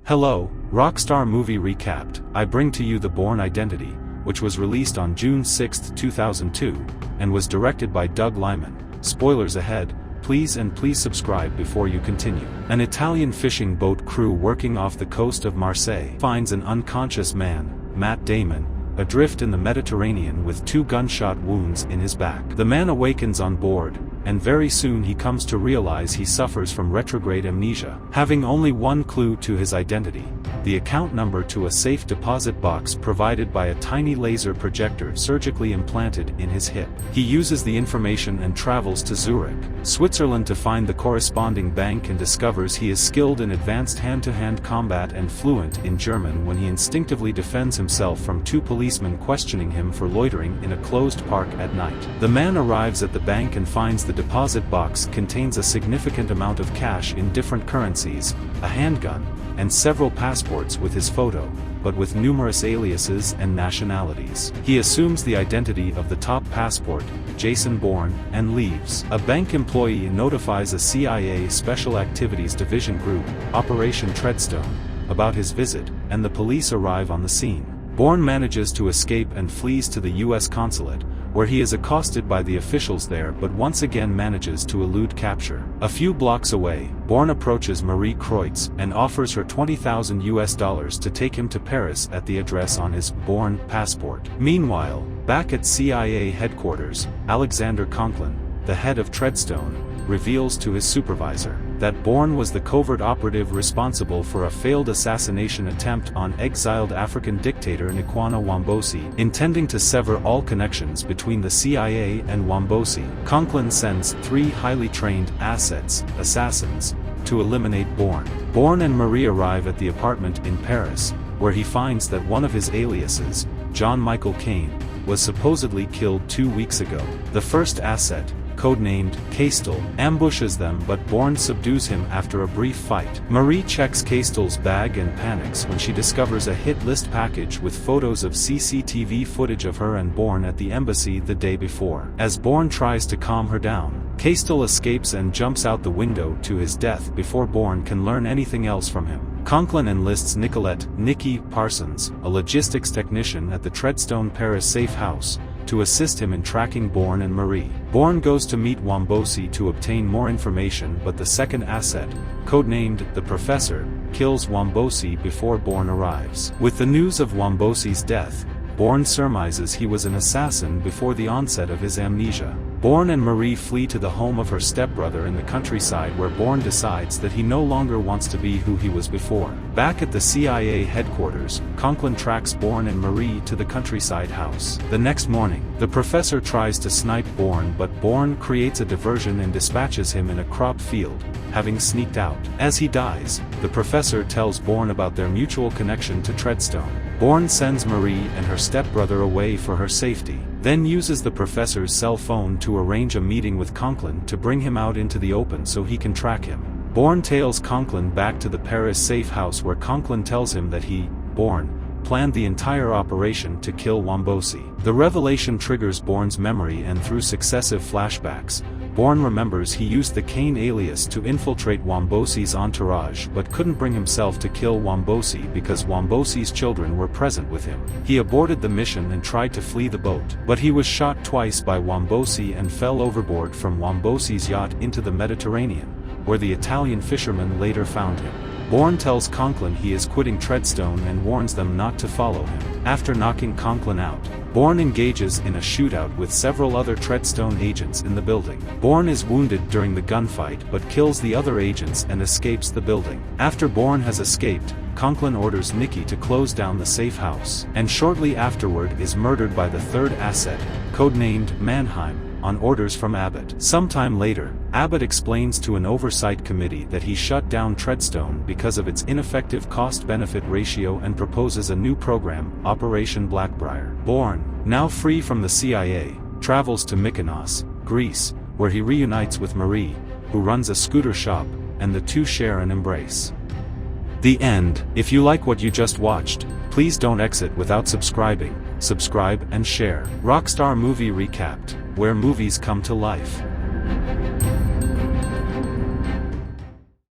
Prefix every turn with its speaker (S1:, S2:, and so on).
S1: Hello, Rockstar Movie Recapped. I bring to you The Bourne Identity, which was released on June 6, 2002, and was directed by Doug Liman. Spoilers ahead, please subscribe before you continue. An Italian fishing boat crew working off the coast of Marseille finds an unconscious man, Matt Damon, adrift in the Mediterranean with 2 gunshot wounds in his back. The man awakens on board, and very soon he comes to realize he suffers from retrograde amnesia. Having only one clue to his identity, the account number to a safe deposit box provided by a tiny laser projector surgically implanted in his hip. He uses the information and travels to Zurich, Switzerland to find the corresponding bank and discovers he is skilled in advanced hand-to-hand combat and fluent in German when he instinctively defends himself from 2 policemen questioning him for loitering in a closed park at night. The man arrives at the bank and finds the deposit box contains a significant amount of cash in different currencies, a handgun, and several passports with his photo, but with numerous aliases and nationalities. He assumes the identity of the top passport, Jason Bourne, and leaves. A bank employee notifies a CIA Special Activities Division group, Operation Treadstone, about his visit, and the police arrive on the scene. Bourne manages to escape and flees to the U.S. consulate, where he is accosted by the officials there but once again manages to elude capture. A few blocks away, Bourne approaches Helena Kreutz and offers her $20,000 to take him to Paris at the address on his Bourne passport. Meanwhile, back at CIA headquarters, Alexander Conklin, the head of Treadstone, reveals to his supervisor that Bourne was the covert operative responsible for a failed assassination attempt on exiled African dictator Nkwana Wambosi, intending to sever all connections between the CIA and Wambosi. Conklin sends 3 highly trained assassins to eliminate Bourne. Bourne and Marie arrive at the apartment in Paris, where he finds that one of his aliases, John Michael Caine, was supposedly killed 2 weeks ago. The first asset, codenamed Castel, ambushes them but Bourne subdues him after a brief fight. Marie checks Castel's bag and panics when she discovers a hit list package with photos of CCTV footage of her and Bourne at the embassy the day before. As Bourne tries to calm her down, Castel escapes and jumps out the window to his death before Bourne can learn anything else from him. Conklin enlists Nikki Parsons, a logistics technician at the Treadstone Paris safe house, to assist him in tracking Bourne and Marie. Bourne goes to meet Wambosi to obtain more information, but the second asset, codenamed the Professor, kills Wambosi before Bourne arrives. With the news of Wambosi's death, Bourne surmises he was an assassin before the onset of his amnesia. Bourne and Marie flee to the home of her stepbrother in the countryside, where Bourne decides that he no longer wants to be who he was before. Back at the CIA headquarters, Conklin tracks Bourne and Marie to the countryside house. The next morning, the professor tries to snipe Bourne, but Bourne creates a diversion and dispatches him in a crop field, having sneaked out. As he dies, the professor tells Bourne about their mutual connection to Treadstone. Bourne sends Marie and her stepbrother away for her safety, then uses the professor's cell phone to arrange a meeting with Conklin to bring him out into the open so he can track him. Bourne tails Conklin back to the Paris safe house, where Conklin tells him that he, Bourne, planned the entire operation to kill Wambosi. The revelation triggers Bourne's memory, and through successive flashbacks, Bourne remembers he used the Caine alias to infiltrate Wambosi's entourage but couldn't bring himself to kill Wambosi because Wambosi's children were present with him. He aborted the mission and tried to flee the boat, but he was shot twice by Wambosi and fell overboard from Wambosi's yacht into the Mediterranean, where the Italian fishermen later found him. Bourne tells Conklin he is quitting Treadstone and warns them not to follow him. After knocking Conklin out, Bourne engages in a shootout with several other Treadstone agents in the building. Bourne is wounded during the gunfight but kills the other agents and escapes the building. After Bourne has escaped, Conklin orders Nikki to close down the safe house, and shortly afterward is murdered by the third asset, codenamed Mannheim, on orders from Abbott. Sometime later, Abbott explains to an oversight committee that he shut down Treadstone because of its ineffective cost-benefit ratio and proposes a new program, Operation Blackbriar. Bourne, now free from the CIA, travels to Mykonos, Greece, where he reunites with Marie, who runs a scooter shop, and the two share an embrace. The end. If you like what you just watched, please don't exit without subscribing. Subscribe and share. Rockstar Movie Recapped, where movies come to life.